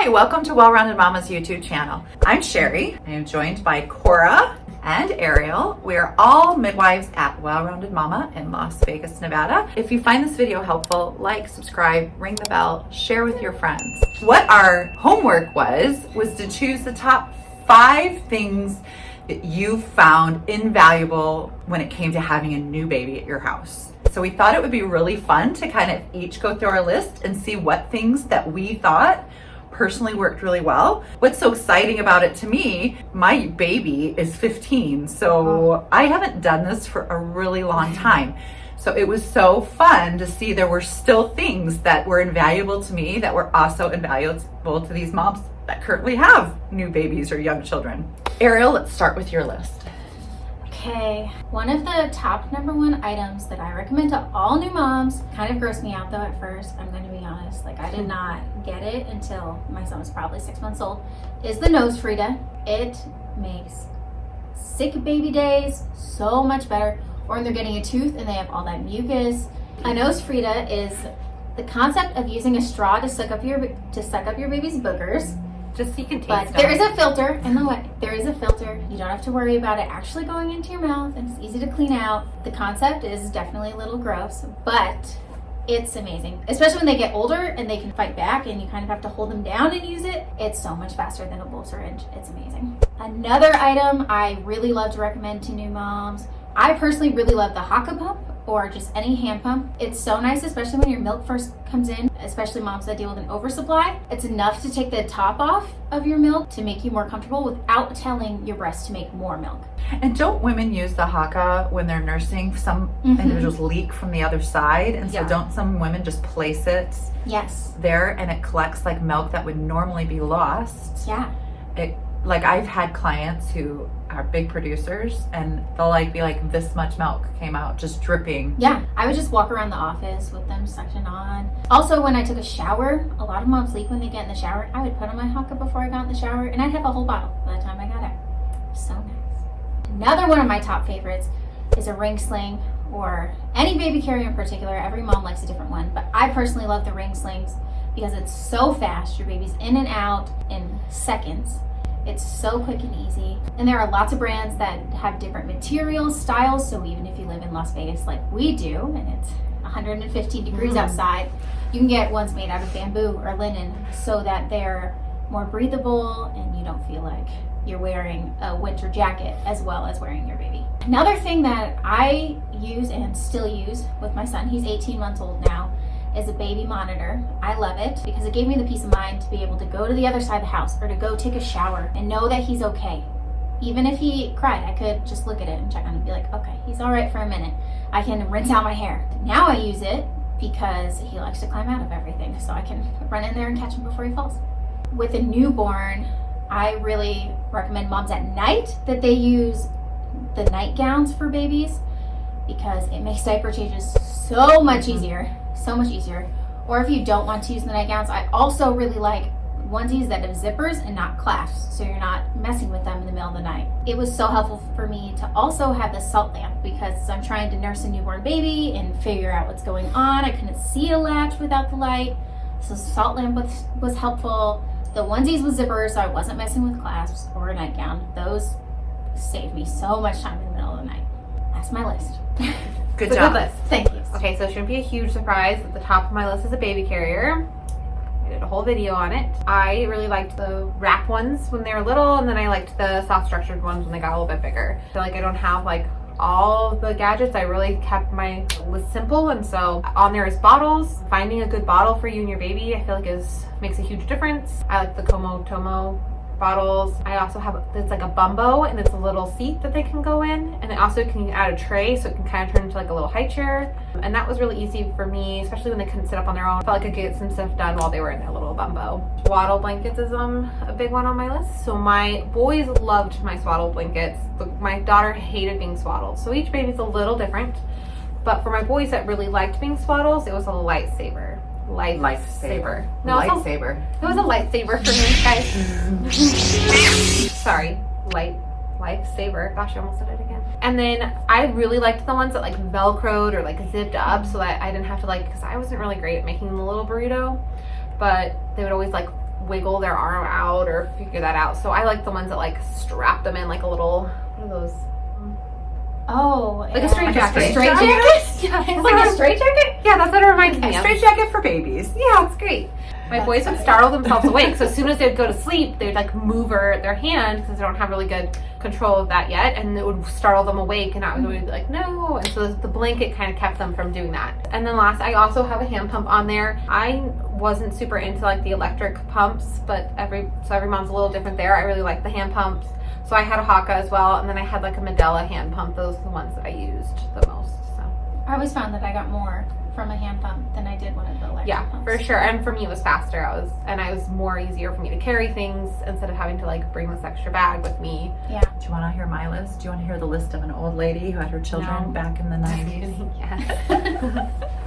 Hi, welcome to Well Rounded Momma's YouTube channel. I'm Sherry. I am joined by Cora and Ariel. We are all midwives at Well Rounded Momma in Las Vegas, Nevada. If you find this video helpful, like, subscribe, ring the bell, share with your friends. What our homework was to choose the top 5 things that you found invaluable when it came to having a new baby at your house. So we thought it would be really fun to kind of each go through our list and see what things that we thought personally worked really well. What's so exciting about it to me, my baby is 15, so I haven't done this for a really long time. So it was so fun to see there were still things that were invaluable to me that were also invaluable to these moms that currently have new babies or young children. Ariel, let's start with your list. Okay, one of the top #1 items that I recommend to all new moms, kind of grossed me out though at first, I'm going to be honest, like I did not get it until my son was probably 6 months old, is the nose Frida. It makes sick baby days so much better, or when they're getting a tooth and they have all that mucus. A nose Frida is the concept of using a straw to suck up your baby's boogers. Just so you can taste But them. there is a filter in the way. There is a filter. You don't have to worry about it actually going into your mouth, and it's easy to clean out. The concept is definitely a little gross, but it's amazing. Especially when they get older and they can fight back and you kind of have to hold them down and use it. It's so much faster than a bull syringe. It's amazing. Another item I really love to recommend to new moms. I personally really love the Haka pump, or just any hand pump. It's so nice, especially when your milk first comes in, especially moms that deal with an oversupply. It's enough to take the top off of your milk to make you more comfortable without telling your breast to make more milk. And don't women use the Haka when they're nursing? Some individuals leak from the other side, and so don't some women just place it there and it collects like milk that would normally be lost? Yeah. Like I've had clients who are big producers and they'll like be like, this much milk came out just dripping. Yeah, I would just walk around the office with them suction on. Also, when I took a shower, a lot of moms leak when they get in the shower. I would put on my Haka before I got in the shower, and I'd have a whole bottle by the time I got out. So nice. Another one of my top favorites is a ring sling, or any baby carrier in particular. Every mom likes a different one, but I personally love the ring slings because it's so fast. Your baby's in and out in seconds. It's so quick and easy. And there are lots of brands that have different materials, styles, so even if you live in Las Vegas like we do, and it's 115 degrees outside, you can get ones made out of bamboo or linen so that they're more breathable and you don't feel like you're wearing a winter jacket as well as wearing your baby. Another thing that I use and still use with my son, he's 18 months old now, is a baby monitor. I love it because it gave me the peace of mind to be able to go to the other side of the house or to go take a shower and know that he's okay. Even if he cried, I could just look at it and check on him and be like, okay, he's all right for a minute. I can rinse out my hair. Now I use it because he likes to climb out of everything, so I can run in there and catch him before he falls. With a newborn, I really recommend moms at night that they use the nightgowns for babies because it makes diaper changes so much easier. So much easier. Or if you don't want to use the nightgowns, I also really like onesies that have zippers and not clasps, so you're not messing with them in the middle of the night. It was so helpful for me to also have the salt lamp because I'm trying to nurse a newborn baby and figure out what's going on. I couldn't see a latch without the light, so salt lamp was helpful. The onesies with zippers, so I wasn't messing with clasps or a nightgown. Those saved me so much time in the middle of the night. That's my list. Good job. Good list. Thank you. Okay, so it shouldn't be a huge surprise. At the top of my list is a baby carrier. I did a whole video on it. I really liked the wrap ones when they were little, and then I liked the soft structured ones when they got a little bit bigger. I feel like I don't have like all the gadgets. I really kept my list simple, and so on there is bottles. Finding a good bottle for you and your baby, I feel like makes a huge difference. I like the Tomo bottles. I also have, it's like a bumbo and it's a little seat that they can go in, and it also can add a tray so it can kind of turn into like a little high chair, and that was really easy for me, especially when they couldn't sit up on their own. I felt like I could get some stuff done while they were in their little bumbo. Swaddle blankets is a big one on my list. So my boys loved my swaddle blankets. My daughter hated being swaddled, so each baby's a little different, but for my boys that really liked being swaddled, it was a lifesaver. Lifesaver. No, Lightsaber. It was a lightsaber for me, guys. Sorry, lifesaver. Gosh, I almost said it again. And then I really liked the ones that like velcroed or like zipped up so that I didn't have to because I wasn't really great at making the little burrito, but they would always like wiggle their arm out or figure that out. So I like the ones that like strap them in like a little, what are those? Oh, Like a straight jacket. A straight jacket? Yeah, It's like a straight jacket? Yeah, that's what it reminds me A of. straight jacket for babies. Yeah, it's great. My That's boys would funny. startle themselves awake. So as soon as they'd go to sleep, they'd like move their hand because they don't have really good control of that yet, and it would startle them awake. And I would be like, no. And so the blanket kind of kept them from doing that. And then last, I also have a hand pump on there. I wasn't super into like the electric pumps, but every mom's a little different there. I really like the hand pumps. So I had a Haka as well, and then I had like a Medela hand pump. Those are the ones that I used the most. So I always found that I got more from a hand pump than I did one of the electric yeah, pumps. for sure. And for me, it was faster. I was more easier for me to carry things instead of having to like bring this extra bag with me. Yeah. Do you want to hear my list? Do you want to hear the list of an old lady who had her children No. back in the 90s? Yes.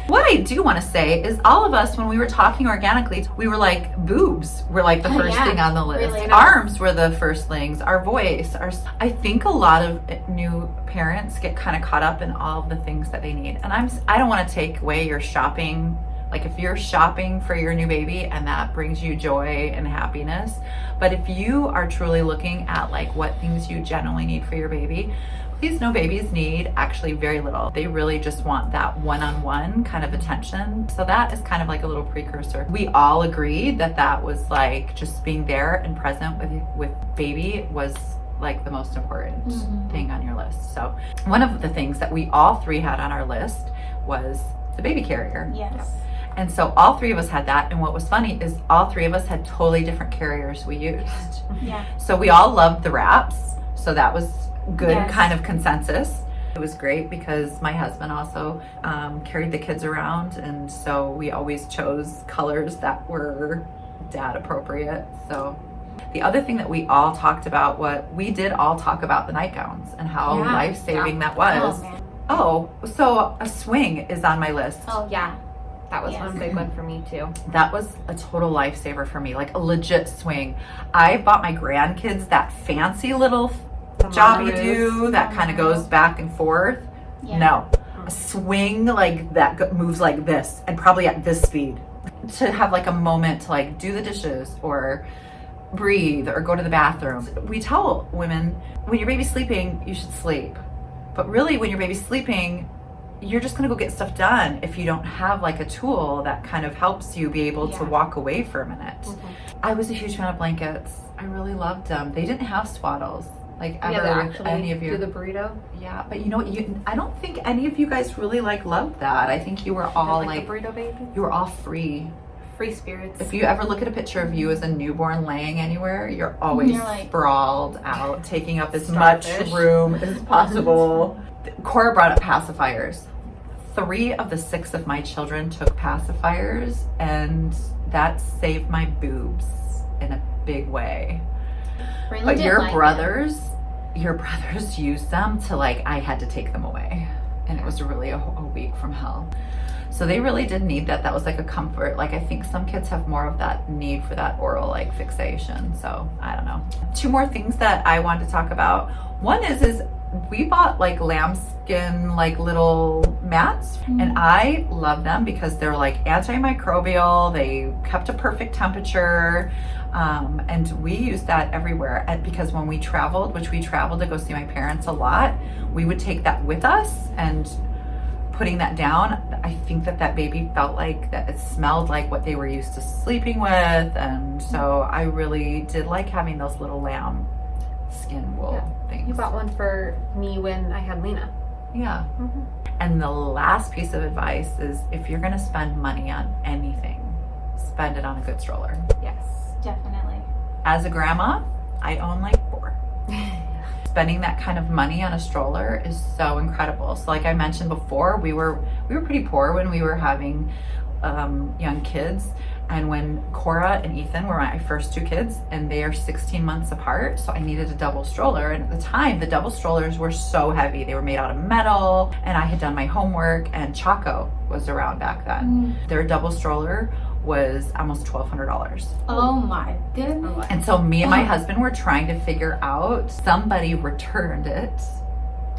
What I do want to say is all of us, when we were talking organically, we were like, boobs were like the first Yeah, thing on the list. really. Arms were the first things. Our voice. I think a lot of new parents get kind of caught up in all of the things that they need. And I don't want to take away your shopping. Like if you're shopping for your new baby and that brings you joy and happiness, but if you are truly looking at like what things you genuinely need for your baby, please know babies need actually very little. They really just want that one-on-one kind of attention. So that is kind of like a little precursor. We all agreed that was like just being there and present with baby was like the most important thing on your list. So one of the things that we all three had on our list was the baby carrier. Yes. And so all three of us had that. And what was funny is all three of us had totally different carriers we used. Yeah. So we all loved the wraps. So that was good Yes. kind of consensus. It was great because my husband also carried the kids around. And so we always chose colors that were dad appropriate. So the other thing that we all talked about, we did all talk about the nightgowns and how Yeah. life-saving that Oh, was. man. Oh, so a swing is on my list. Oh, Yeah, that was Yes. one big one for me too. That was a total lifesaver for me, like a legit swing. I bought my grandkids that fancy little jobby do that kind of goes back and forth. Yeah. No, a swing like that moves like this and probably at this speed. To have like a moment to like do the dishes or breathe or go to the bathroom. We tell women when your baby's sleeping, you should sleep. But really when your baby's sleeping, you're just gonna go get stuff done if you don't have like a tool that kind of helps you be able to Yeah. walk away for a minute. I was a huge fan of blankets. I really loved them. They didn't have swaddles like ever Yeah, they with actually any of you. do the burrito. Yeah, but you know what? I don't think any of you guys really like loved that. I think you were all like like the burrito baby. you were all free. Free spirits. If you ever look at a picture of you as a newborn laying anywhere, you're always You're like- sprawled out, taking up as Starfish. much room as possible. Cora brought up pacifiers. 3 of the 6 of my children took pacifiers, and that saved my boobs in a big way. Braylon But didn't your like brothers used them to like, I had to take them away. And it was really a week from hell. So they really did need that. That was like a comfort. Like I think some kids have more of that need for that oral like fixation. So I don't know. 2 more things that I wanted to talk about. One is we bought like lambskin like little mats, and I love them because they're like antimicrobial. They kept a perfect temperature. And we used that everywhere because when we traveled, which we traveled to go see my parents a lot, we would take that with us, and putting that down, I think that baby felt like that it smelled like what they were used to sleeping with. And so I really did like having those little lamb skin wool things. You bought one for me when I had Lena. Yeah. And the last piece of advice is if you're going to spend money on anything, spend it on a good stroller. Yes. Definitely. As a grandma, I own like 4. Spending that kind of money on a stroller is so incredible. So like I mentioned before, we were pretty poor when we were having young kids. And when Cora and Ethan were my first 2 kids, and they are 16 months apart, so I needed a double stroller. And at the time, the double strollers were so heavy. They were made out of metal, and I had done my homework, and Chaco was around back then. Their double stroller was almost $1,200. Oh my goodness. And so me and my husband were trying to figure out, somebody returned it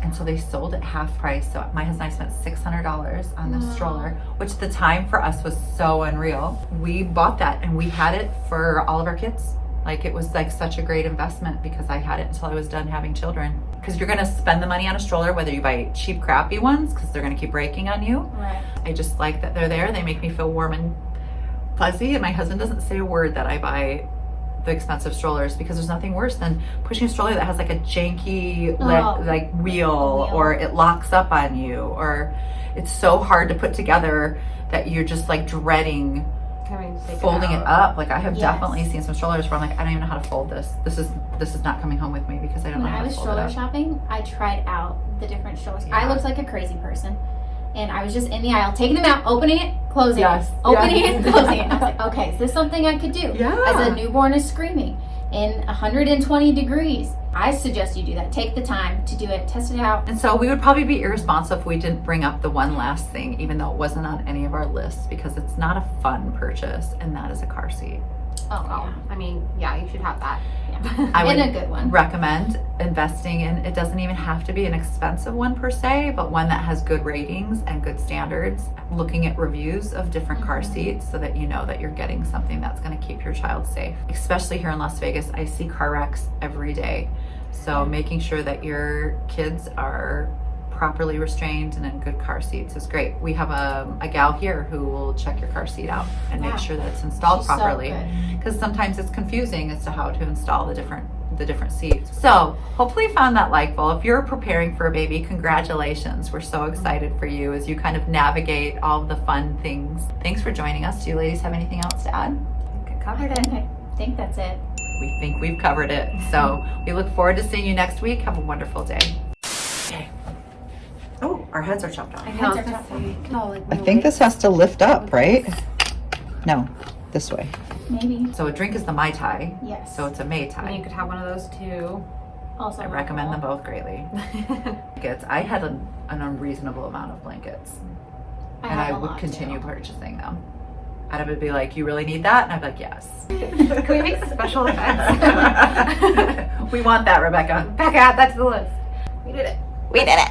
And so they sold it half price. So my husband and I spent $600 on this stroller, which at the time for us was so unreal. We bought that and we had it for all of our kids. Like, it was like such a great investment because I had it until I was done having children. Because you're gonna spend the money on a stroller, whether you buy cheap, crappy ones, because they're gonna keep breaking on you. Right. I just like that they're there. They make me feel warm and fuzzy. And my husband doesn't say a word that I buy the expensive strollers, because there's nothing worse than pushing a stroller that has like a janky like wheel, or it locks up on you, or it's so hard to put together that you're just like dreading folding it up. Like, I have definitely seen some strollers where I'm like, I don't even know how to fold this. This is not coming home with me because I don't know how to fold it up. When I was stroller shopping, I tried out the different strollers. I looked like a crazy person. And I was just in the aisle, taking them out, opening it, closing it, opening it, closing it. And I was like, okay, is this something I could do? As a newborn is screaming in 120 degrees. I suggest you do that. Take the time to do it, test it out. And so we would probably be irresponsible if we didn't bring up the one last thing, even though it wasn't on any of our lists, because it's not a fun purchase, and that is a car seat. I mean, yeah, you should have that. Yeah. I would and a good one. recommend investing in, it doesn't even have to be an expensive one per se, but one that has good ratings and good standards. Looking at reviews of different car seats so that you know that you're getting something that's going to keep your child safe. Especially here in Las Vegas, I see car wrecks every day. So making sure that your kids are properly restrained and in good car seats is great. We have a gal here who will check your car seat out and make sure that it's installed properly, because sometimes it's confusing as to how to install the different seats. So hopefully you found that likeful. If you're preparing for a baby, congratulations. We're so excited for you as you kind of navigate all of the fun things. Thanks for joining us. Do you ladies have anything else to add? I think I covered it. I think that's it. We think we've covered it. So we look forward to seeing you next week. Have a wonderful day. Okay. Oh, our heads are chopped off. I think this has to lift up, right? No, this way. Maybe. So a drink is the Mai Tai. Yes. So it's a Mai And Tai. you could have one of those too. Also, I recommend them both greatly. Blankets. I had an unreasonable amount of blankets, and I would continue purchasing them. And I would be like, "You really need that?" And I'd be like, "Yes." Can we make special events? We want that, Rebecca. Becca, add that to the list. We did it. We did it.